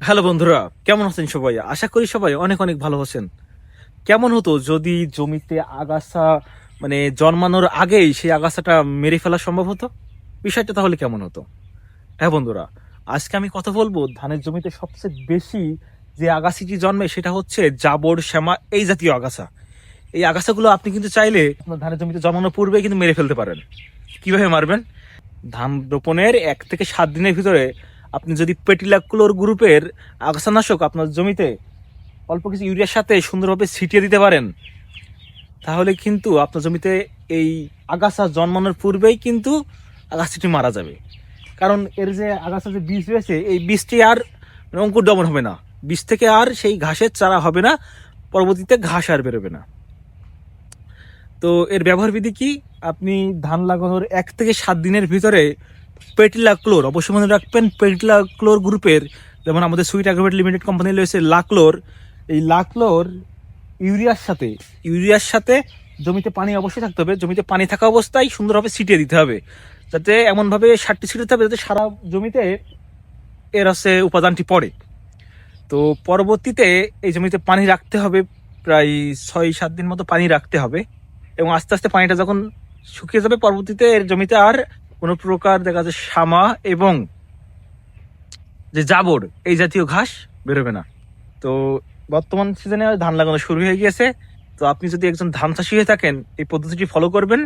Hello বন্ধুরা, কেমন আছেন সবাই? আশা করি সবাই অনেক অনেক ভালো আছেন। কেমন হতো যদি জমিতে আগাছা জন্মানোর আগেই সেই আগাছাটা মেরে ফেলা সম্ভব হতো? বিষয়টা তাহলে কেমন হতো? হ্যাঁ বন্ধুরা, আজকে আমি কথা বলবো ধানের জমিতে সবচেয়ে বেশি যে আগাছাটি জন্মে সেটা হচ্ছে জাবর, শ্যামা এই জাতীয় আগাছা। এই আগাছাগুলো আপনি কিন্তু চাইলে আপনার ধানের জমিতে জন্মানোর পূর্বে কিন্তু মেরে ফেলতে পারেন। কিভাবে মারবেন? ধান রোপণের 1 থেকে 7 দিনের ভিতরে আপনি যদি পেটিলাক্লোর গ্রুপের আগাছানাশক আপনার জমিতে অল্প কিছু ইউরিয়ার সাথে সুন্দরভাবে ছিটিয়ে দিতে পারেন, তাহলে কিন্তু আপনার জমিতে এই আগাছা জন্মানোর পূর্বেই কিন্তু আগাছাটি মারা যাবে। কারণ এর যে আগাছা যে বীজ রয়েছে, এই বীজটি আর অঙ্কুর দমন হবে না। বীজ থেকে আর সেই ঘাসের চারা হবে না, পরবর্তীতে ঘাস আর বেরোবে না। তো এর ব্যবহার বিধি কি? আপনি ধান লাগানোর 1 থেকে 7 দিনের ভিতরে পেটিলাক্লোর, অবশ্যই মনে রাখবেন পেটিলাক্লোর গ্রুপের, যেমন আমাদের সুইট অ্যাগ্রোভেট লিমিটেড কোম্পানি রয়েছে লাক্লোর, এই লাক্লোর ইউরিয়ার সাথে জমিতে পানি অবশ্যই থাকতে হবে। জমিতে পানি থাকা অবস্থায় সুন্দরভাবে ছিটিয়ে দিতে হবে, যাতে এমনভাবে সারটি ছিটাতে হবে যাতে সারা জমিতে এর উপাদানটি পড়ে। তো পরবর্তীতে এই জমিতে পানি রাখতে হবে, প্রায় 6-7 দিন মতো পানি রাখতে হবে, এবং আস্তে আস্তে পানিটা যখন শুকিয়ে যাবে, পরবর্তীতে এর জমিতে আর কোনো প্রকার দেখা যাচ্ছে শামা এবং যে জাবর এই জাতীয় ঘাস বেরোবে না। তো বর্তমান সিজনে ধান লাগানো শুরু হয়ে গিয়েছে। তো আপনি যদি একজন ধান চাষি হয়ে থাকেন, এই পদ্ধতিটি ফলো করবেন।